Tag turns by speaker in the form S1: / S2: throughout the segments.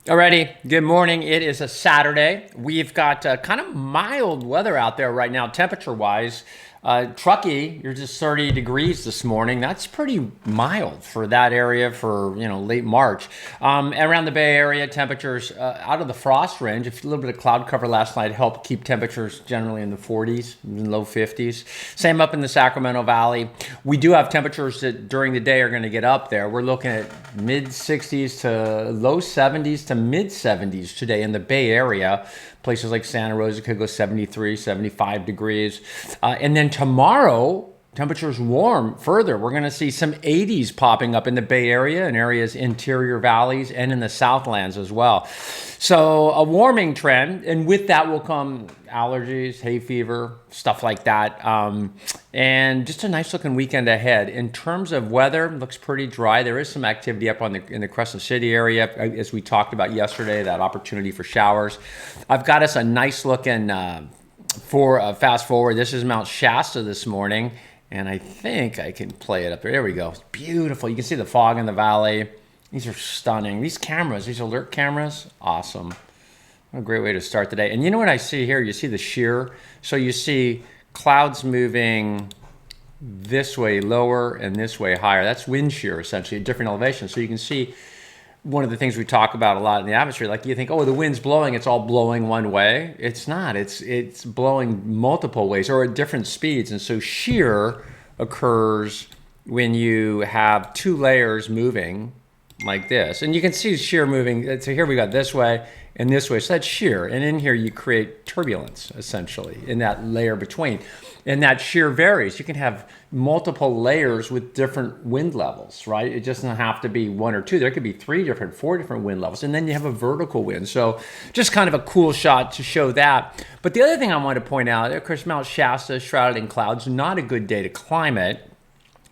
S1: Alrighty, good morning. It is a Saturday. We've got kind of mild weather out there right now, temperature-wise. Truckee, you're just 30 degrees this morning. That's pretty mild for that area for, late March. Around the Bay Area, temperatures out of the frost range. A little bit of cloud cover last night helped keep temperatures generally in the 40s, low 50s. Same up in the Sacramento Valley. We do have temperatures that during the day are going to get up there. We're looking at mid 60s to low 70s to mid 70s today in the Bay Area. Places like Santa Rosa could go 73, 75 degrees. And then tomorrow, temperatures warm further. We're going to see some 80s popping up in the Bay Area and areas interior valleys and in the Southlands as well. So a warming trend, and with that will come allergies, hay fever, stuff like that. And just a nice looking weekend ahead. In terms of weather, looks pretty dry. There is some activity up in the Crescent City area, as we talked about yesterday, that opportunity for showers. I've got us a nice looking fast forward. This is Mount Shasta this morning, and I think I can play it up there. There we go. It's beautiful. You can see the fog in the valley. These are stunning. These cameras, these alert cameras, awesome. What a great way to start the day. And you know what I see here? You see the shear. So you see clouds moving this way lower and this way higher. That's wind shear, essentially, at different elevations. So you can see one of the things we talk about a lot in the atmosphere, like you think, oh, the wind's blowing, it's all blowing one way. It's not. It's blowing multiple ways or at different speeds. And so shear occurs when you have two layers moving like this. And you can see shear moving. So here we got this way and this way. So that's shear. And in here you create turbulence, essentially, in that layer between. And that shear varies. You can have multiple layers with different wind levels, right? It doesn't have to be one or two. There could be four different wind levels. And then you have a vertical wind. So just kind of a cool shot to show that. But the other thing I want to point out, of course, Mount Shasta is shrouded in clouds. Not a good day to climb it.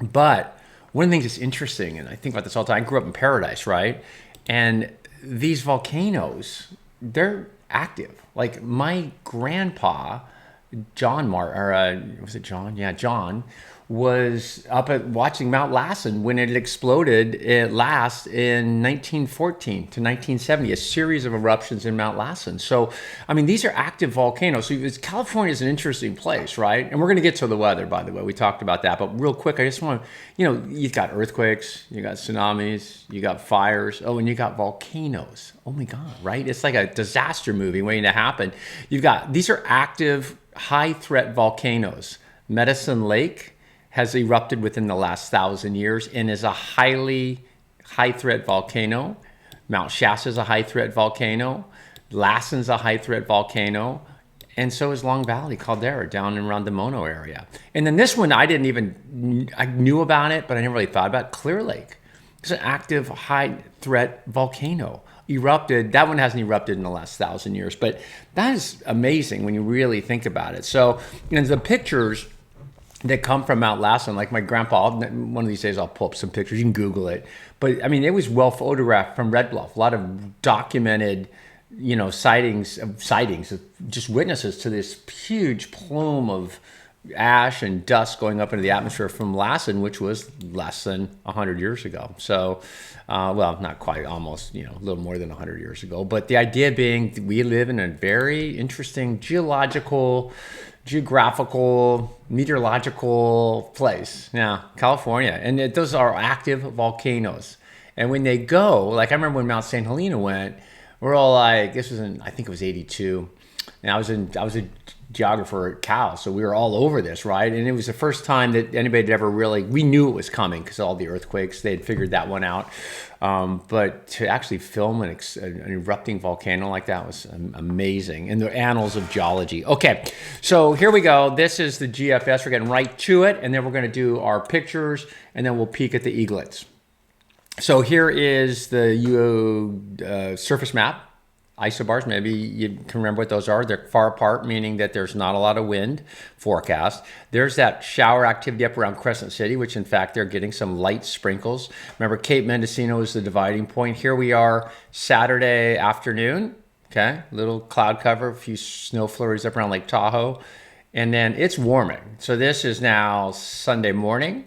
S1: But one of the things that's interesting, and I think about this all the time, I grew up in Paradise, right? And these volcanoes, they're active. Like my grandpa, John was it John? Yeah, John was up at watching Mount Lassen when it exploded last in 1914 to 1970, a series of eruptions in Mount Lassen. So, I mean, these are active volcanoes. So California is an interesting place, right? And we're going to get to the weather, by the way. We talked about that. But real quick, I just want to, you've got earthquakes, you got tsunamis, you got fires. Oh, and you got volcanoes. Oh my God, right? It's like a disaster movie waiting to happen. These are active, high threat volcanoes. Medicine Lake has erupted within the last 1,000 years and is a highly high-threat volcano. Mount Shasta is a high-threat volcano. Lassen's a high-threat volcano. And so is Long Valley Caldera down around the Mono area. And then this one, I knew about it, but I never really thought about it. Clear Lake. It's an active, high-threat volcano. Erupted. That one hasn't erupted in the last 1,000 years, but that is amazing when you really think about it. So, the pictures that come from Mount Lassen, like my grandpa, one of these days I'll pull up some pictures, you can Google it. But I mean, it was well photographed from Red Bluff, a lot of documented, sightings of just witnesses to this huge plume of ash and dust going up into the atmosphere from Lassen, which was less than 100 years ago. So, well, not quite, almost, a little more than 100 years ago. But the idea being we live in a very interesting geographical, meteorological place. Now, California. And those are active volcanoes. And when they go, like I remember when Mount St. Helena went, we're all like, this was I think it was 82. And I was a geographer at Cal, so we were all over this, right? And it was the first time that anybody had ever we knew it was coming because of all the earthquakes, they had figured that one out. But to actually film an erupting volcano like that was amazing in the annals of geology. Okay, so here we go. This is the GFS. We're getting right to it, and then we're going to do our pictures, and then we'll peek at the eaglets. So here is the surface map. Isobars, maybe you can remember what those are. They're far apart, meaning that there's not a lot of wind forecast. There's that shower activity up around Crescent City, which in fact they're getting some light sprinkles. Remember, Cape Mendocino is the dividing point. Here we are Saturday afternoon. Okay, little cloud cover, a few snow flurries up around Lake Tahoe. And then it's warming. So this is now Sunday morning.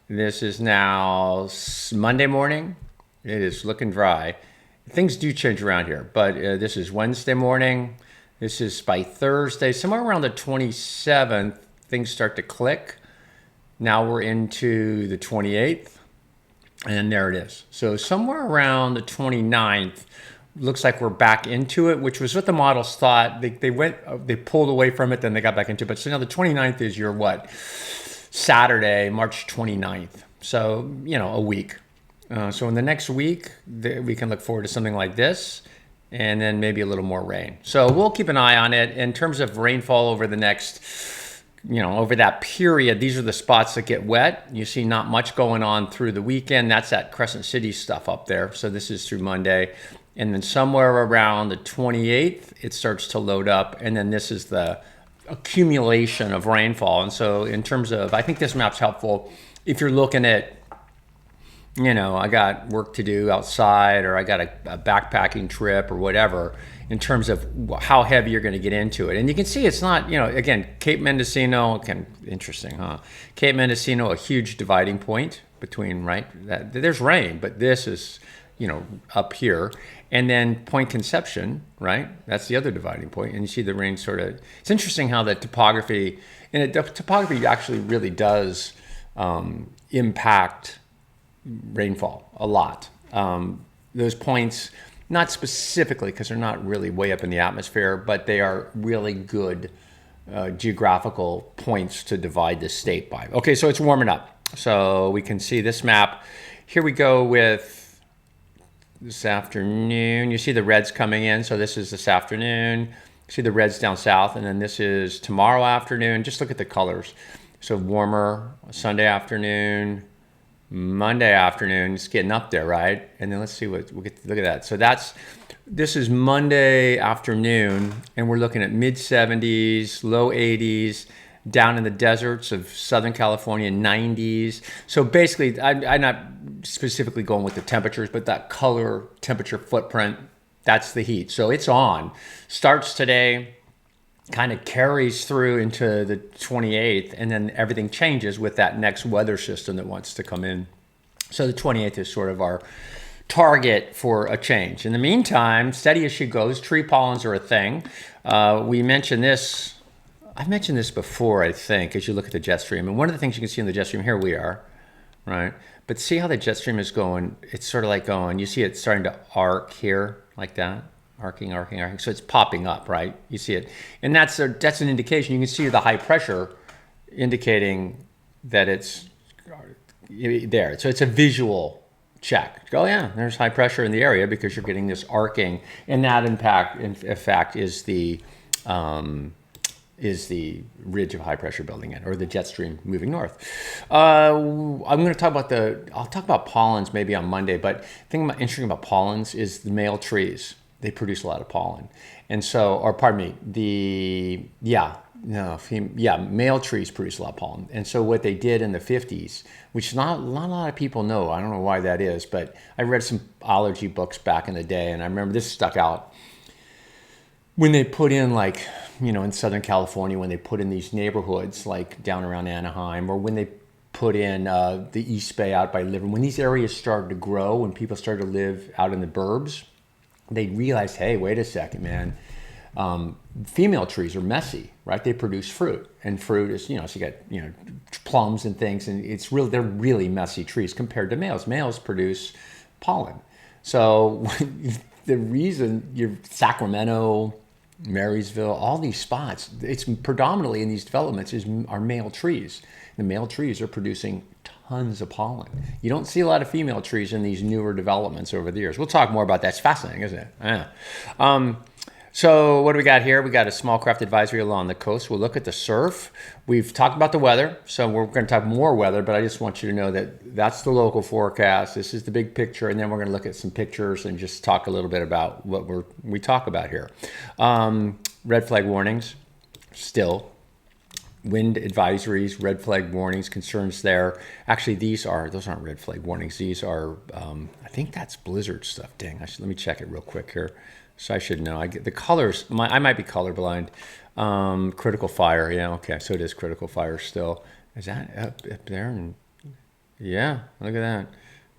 S1: This is now Monday morning. It is looking dry. things do change around here, but this is Wednesday morning. This is by Thursday, somewhere around the 27th, things start to click. Now we're into the 28th, and there it is. So somewhere around the 29th, looks like we're back into it, which was what the models thought. They pulled away from it, then they got back into it. But so now the 29th is your what? Saturday, March 29th. So, a week. So in the next week, we can look forward to something like this, and then maybe a little more rain. So we'll keep an eye on it. In terms of rainfall over the next, over that period, these are the spots that get wet. You see not much going on through the weekend. That's that Crescent City stuff up there. So this is through Monday. And then somewhere around the 28th, it starts to load up. And then this is the accumulation of rainfall. And so in terms of, I think this map's helpful if you're looking at, I got work to do outside, or I got a backpacking trip or whatever, in terms of how heavy you're going to get into it. And you can see it's not, again, Cape Mendocino, interesting, huh? Cape Mendocino, a huge dividing point between, right? There's rain, but this is, up here. And then Point Conception, right? That's the other dividing point. And you see the rain it's interesting how the topography actually really does impact rainfall a lot. Those points, not specifically because they're not really way up in the atmosphere, but they are really good geographical points to divide the state by. Okay, so it's warming up. So we can see this map. Here we go with this afternoon. You see the reds coming in. So this is this afternoon. See the reds down south, and then this is tomorrow afternoon. Just look at the colors. So warmer Sunday afternoon, Monday afternoon. It's getting up there, right? And then let's see look at that. So this is Monday afternoon, and we're looking at mid 70s, low 80s, down in the deserts of Southern California, 90s. So basically, I'm not specifically going with the temperatures, but that color temperature footprint, that's the heat. So it's on. Starts today, kind of carries through into the 28th, and then everything changes with that next weather system that wants to come in. So the 28th is sort of our target for a change. In the meantime, steady as she goes. Tree pollens are a thing. We mentioned this. I've mentioned this before, I think, as you look at the jet stream. And one of the things you can see in the jet stream, here we are, right? But see how the jet stream is going? It's sort of like going, you see it starting to arc here, like that. Arcing. So it's popping up, right? You see it. And that's an indication. You can see the high pressure indicating that it's there. So it's a visual check. Oh yeah, there's high pressure in the area because you're getting this arcing. And that impact, in fact, is the ridge of high pressure building in, or the jet stream moving north. I'm going to talk about I'll talk about pollens maybe on Monday, but the thing interesting about pollens is the male trees. They produce a lot of pollen. And so, male trees produce a lot of pollen. And so what they did in the 50s, which not a lot of people know, I don't know why that is, but I read some allergy books back in the day, and I remember this stuck out. When they put in in Southern California, when they put in these neighborhoods like down around Anaheim, or when they put in the East Bay out by Livermore, when these areas started to grow, when people started to live out in the burbs, they realized, hey, wait a second, man. Female trees are messy, right? They produce fruit, and fruit is, so you got, plums and things, and they're really messy trees compared to males. Males produce pollen. So the reason Sacramento, Marysville, all these spots, it's predominantly in these developments are male trees. The male trees are producing tons of pollen. You don't see a lot of female trees in these newer developments over the years. We'll talk more about that. It's fascinating, isn't it? Yeah. So what do we got here? We got a small craft advisory along the coast. We'll look at the surf. We've talked about the weather, so we're going to talk more weather, but I just want you to know that that's the local forecast. This is the big picture, and then we're going to look at some pictures and just talk a little bit about what we talk about here. Red flag warnings, still. Wind advisories, red flag warnings, concerns there. Actually, those aren't red flag warnings. These are, I think that's blizzard stuff. Dang, let me check it real quick here. So I should know. I get the colors. I might be colorblind. Critical fire. Yeah, okay. So it is critical fire still. Is that up there? And yeah, look at that.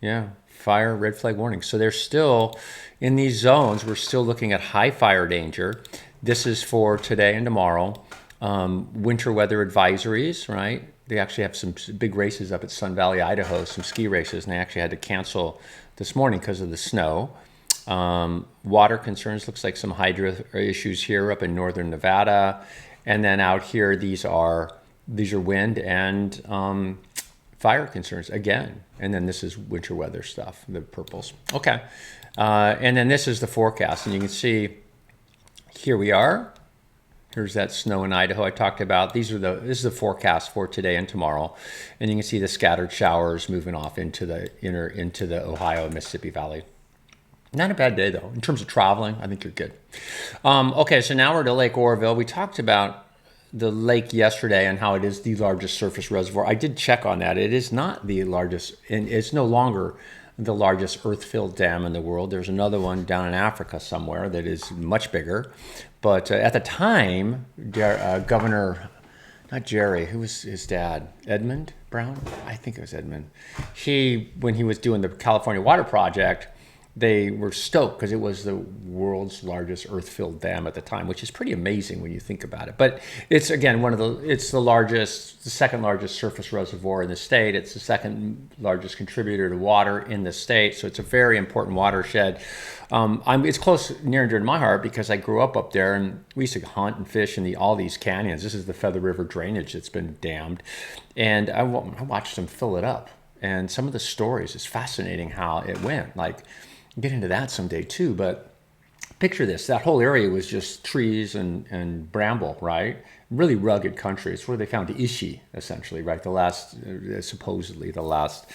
S1: Yeah, fire, red flag warning. So they're still in these zones. We're still looking at high fire danger. This is for today and tomorrow. Winter weather advisories, right? They actually have some big races up at Sun Valley, Idaho, some ski races, and they actually had to cancel this morning because of the snow. Water concerns, looks like some hydro issues here up in northern Nevada. And then out here, these are wind and fire concerns again. And then this is winter weather stuff, the purples. Okay. And then this is the forecast. And you can see here we are. Here's that snow in Idaho I talked about. This is the forecast for today and tomorrow. And you can see the scattered showers moving off into the Ohio and Mississippi Valley. Not a bad day, though. In terms of traveling, I think you're good. Okay, so now we're to Lake Oroville. We talked about the lake yesterday and how it is the largest surface reservoir. I did check on that. It is not the largest, and it's no longer the largest earth-filled dam in the world. There's another one down in Africa somewhere that is much bigger. But at the time, Governor, not Jerry, who was his dad? Edmund Brown? I think it was Edmund. When he was doing the California Water Project, they were stoked because it was the world's largest earth-filled dam at the time, which is pretty amazing when you think about it. But it's, again, it's the second largest surface reservoir in the state. It's the second largest contributor to water in the state. So it's a very important watershed. It's close, near and dear to my heart because I grew up there and we used to hunt and fish in all these canyons. This is the Feather River drainage that's been dammed. And I watched them fill it up. And some of the stories, it's fascinating how it went. Like, get into that someday too, but picture this. That whole area was just trees and bramble, right? Really rugged country. It's where they found the Ishi, essentially, right? Supposedly the last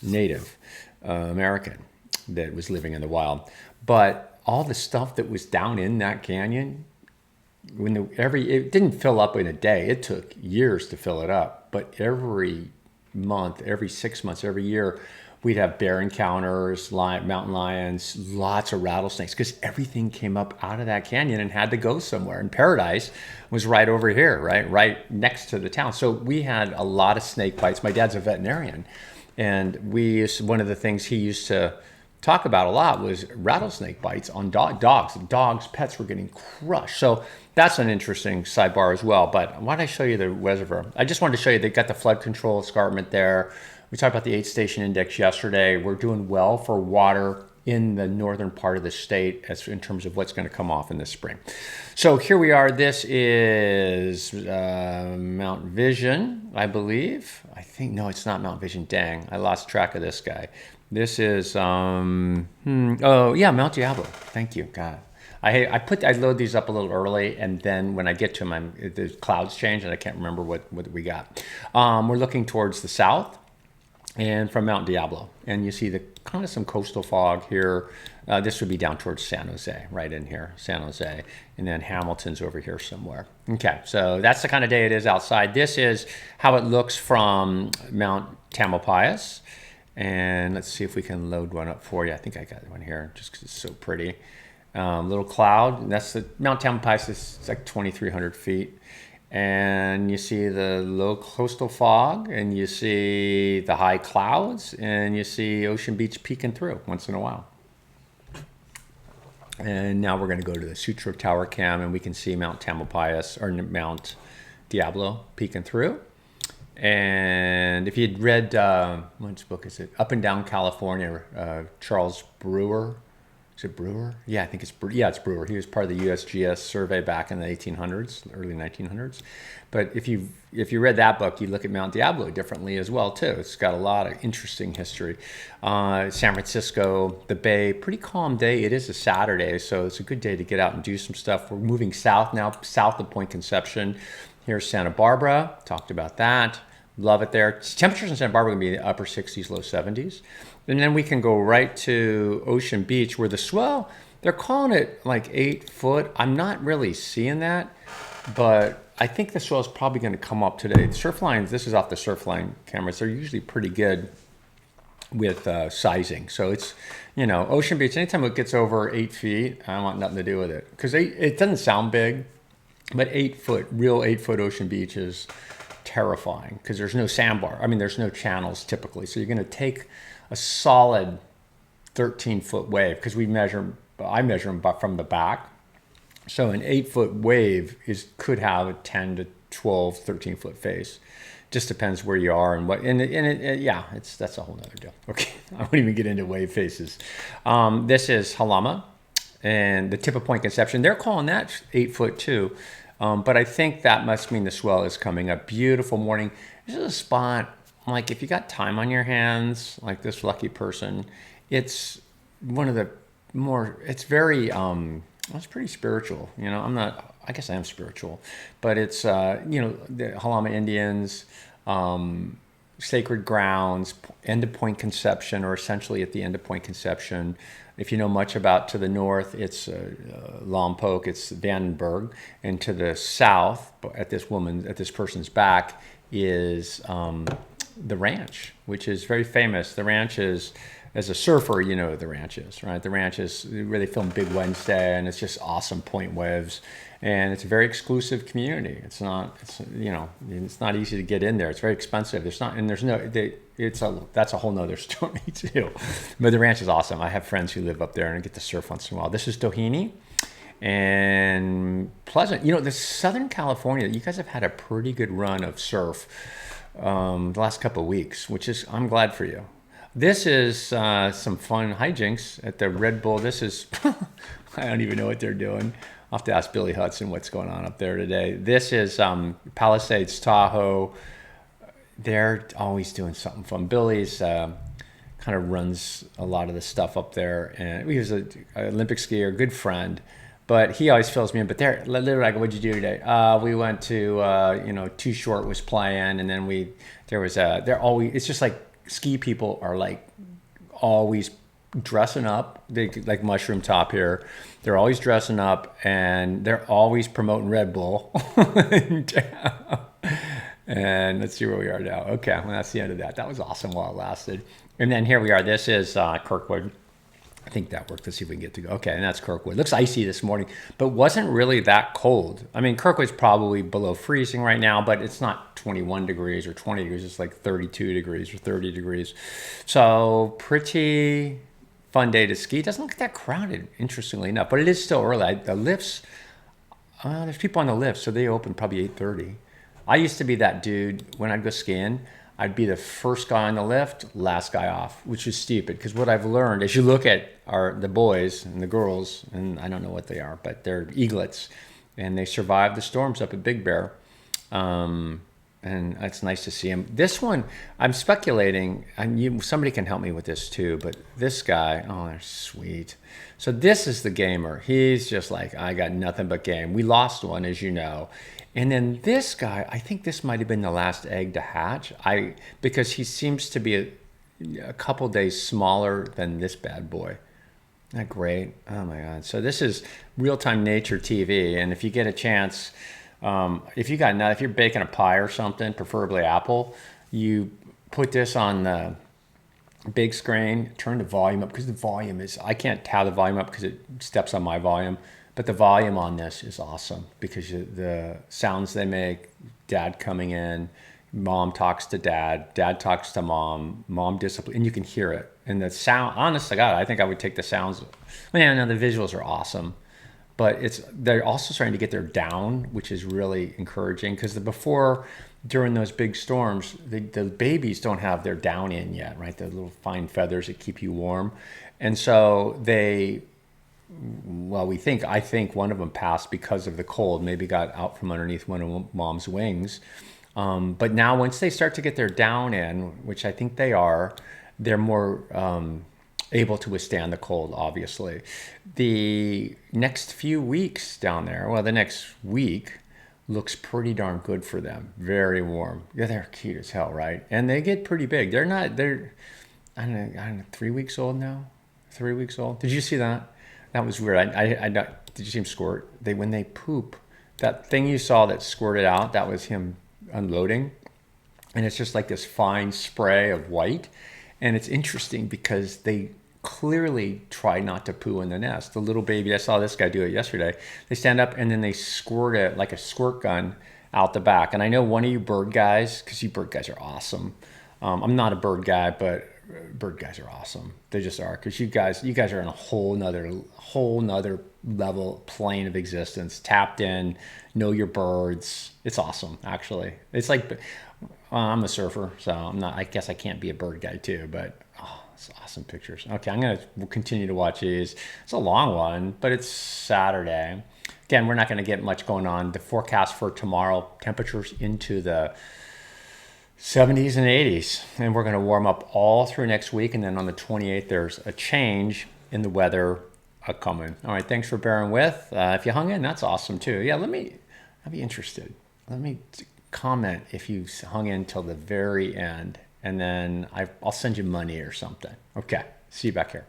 S1: Native American that was living in the wild. But all the stuff that was down in that canyon, it didn't fill up in a day. It took years to fill it up. But every month, every 6 months, every year, we'd have bear encounters, mountain lions, lots of rattlesnakes, because everything came up out of that canyon and had to go somewhere. And Paradise was right over here, right next to the town. So we had a lot of snake bites. My dad's a veterinarian, and one of the things he used to talk about a lot was rattlesnake bites on dogs. Dogs, pets were getting crushed. So that's an interesting sidebar as well. But why did I show you the reservoir? I just wanted to show you they got the flood control escarpment there. We talked about the 8-station index yesterday. We're doing well for water in the northern part of the state in terms of what's going to come off in the spring. So here we are. This is Mount Vision, I believe. No, it's not Mount Vision. Dang, I lost track of this guy. This is, Mount Diablo. Thank you, God. I load these up a little early, and then when I get to them, the clouds change, and I can't remember what we got. We're looking towards the south. And from Mount Diablo, and you see the kind of some coastal fog here. This would be down towards San Jose, right in here, San Jose, and then Hamilton's over here somewhere. Okay, so that's the kind of day it is outside. This is how it looks from Mount Tamalpais, and let's see if we can load one up for you. I think I got one here just because it's so pretty. Little cloud. That's the Mount Tamalpais. It's like 2,300 feet. And you see the low coastal fog, and you see the high clouds, and you see Ocean Beach peeking through once in a while. And now we're going to go to the Sutro Tower Cam, and we can see Mount Tamalpais, or Mount Diablo, peeking through. And if you'd read, which book is it? Up and Down California, Charles Brewer. Is it Brewer? Yeah, I think it's Brewer. He was part of the USGS survey back in the 1800s, early 1900s. But if you read that book, you look at Mount Diablo differently as well too. It's got a lot of interesting history. San Francisco, the Bay, pretty calm day. It is a Saturday, so it's a good day to get out and do some stuff. We're moving south now, south of Point Conception. Here's Santa Barbara. Talked about that. Love it there. Temperatures in Santa Barbara are going to be in the upper 60s, low 70s. And then we can go right to Ocean Beach where the swell, they're calling it like 8 foot. I'm not really seeing that, but I think the swell is probably going to come up today. The surf lines, this is off the surf line cameras. They're usually pretty good with sizing. So it's, Ocean Beach, anytime it gets over 8 feet, I want nothing to do with it. Because it doesn't sound big, but 8 foot, real 8 foot Ocean Beach is terrifying because there's no sandbar. I mean, there's no channels typically. So you're going to take a solid 13-foot wave, because I measure them from the back. So an 8-foot wave could have a 10 to 12, 13-foot face. Just depends where you are and what, yeah, that's a whole nother deal. Okay, I won't even get into wave faces. This is Halama and the tip of Point Conception. They're calling that 8 foot too, but I think that must mean the swell is coming up. Beautiful morning. This is a spot, like if you got time on your hands, like this lucky person, it's one of the more, it's very, it's pretty spiritual. I guess I am spiritual, but it's, the Halama Indians, sacred grounds, end of Point Conception, or essentially at the end of Point Conception. If you know much about to the north, it's Lompoc, it's Vandenberg, and to the south, at this person's back, is the ranch, which is very famous. The ranch is, as a surfer, you know what the ranch is, right? The ranch is where they film Big Wednesday, and it's just awesome point waves. And it's a very exclusive community. It's not easy to get in there. It's very expensive. That's a whole nother story too. But the ranch is awesome. I have friends who live up there and I get to surf once in a while. This is Doheny and Pleasant. The Southern California, you guys have had a pretty good run of surf the last couple of weeks, I'm glad for you. This is some fun hijinks at the Red Bull. This is, I don't even know what they're doing. I'll have to ask Billy Hudson what's going on up there today. This is Palisades, Tahoe. They're always doing something fun. Billy's kind of runs a lot of the stuff up there. And he was an Olympic skier, good friend. But he always fills me in. But they're literally like, what'd you do today? We went to, Too Short was playing. And then it's just like ski people are like always dressing up. They like Mushroom Top here. They're always dressing up and they're always promoting Red Bull. And let's see where we are now. Okay, well, that's the end of that. That was awesome while it lasted. And then here we are. This is Kirkwood. I think that worked. Let's see if we can get to go. Okay, and that's Kirkwood. Looks icy this morning, but wasn't really that cold. I mean, Kirkwood's probably below freezing right now, but it's not 21 degrees or 20 degrees. It's like 32 degrees or 30 degrees. So pretty fun day to ski. It doesn't look that crowded, interestingly enough, but it is still early. The lifts, there's people on the lift, so they open probably 8:30. I used to be that dude when I'd go skiing. I'd be the first guy on the lift, last guy off, which is stupid. Because what I've learned, as you look at the boys and the girls, and I don't know what they are, but they're eaglets, and they survived the storms up at Big Bear. And it's nice to see him. This one, I'm speculating, and somebody can help me with this too, but this guy, oh, they're sweet. So this is the gamer. He's just like, I got nothing but game. We lost one, as you know. And then this guy, I think this might have been the last egg to hatch, because he seems to be a couple days smaller than this bad boy. Isn't that great? Oh my God. So this is real-time nature TV, and if you get a chance, if you're baking a pie or something, preferably apple, you put this on the big screen, turn the volume up, because the volume is, I can't have the volume up because it steps on my volume, but the volume on this is awesome because the sounds they make, dad coming in, mom talks to dad, dad talks to mom discipline, and you can hear it. And the sound, honest to God, I think I would take the sounds. Man, no, the visuals are awesome. But they're also starting to get their down, which is really encouraging, because before, during those big storms, the babies don't have their down in yet, right? The little fine feathers that keep you warm. And so I think one of them passed because of the cold, maybe got out from underneath one of mom's wings. But now once they start to get their down in, which I think they are, they're more able to withstand the cold, obviously. The next few weeks down there, the next week looks pretty darn good for them. Very warm. Yeah, they're cute as hell, right? And they get pretty big. They're I don't know, 3 weeks old now? 3 weeks old? Did you see that? That was weird. Did you see him squirt? When they poop, that thing you saw that squirted out, that was him unloading. And it's just like this fine spray of white. And it's interesting because they clearly try not to poo in the nest. The little baby, I saw this guy do it yesterday. They stand up and then they squirt it like a squirt gun out the back. And I know one of you bird guys, because you bird guys are awesome. I'm not a bird guy, but bird guys are awesome. They just are, because you guys are in a whole nother level, plane of existence, tapped in, know your birds. It's awesome, actually. It's like, well, I'm a surfer, so I'm not. I guess I can't be a bird guy too, but oh, it's awesome pictures. Okay, we'll continue to watch these. It's a long one, but it's Saturday. Again, we're not going to get much going on. The forecast for tomorrow, temperatures into the 70s and 80s, and we're going to warm up all through next week, and then on the 28th there's a change in the weather coming. All right, thanks for bearing with. If you hung in, that's awesome too. Yeah, I'd be interested. Let me comment if you hung in till the very end, and then I'll send you money or something. Okay, see you back here.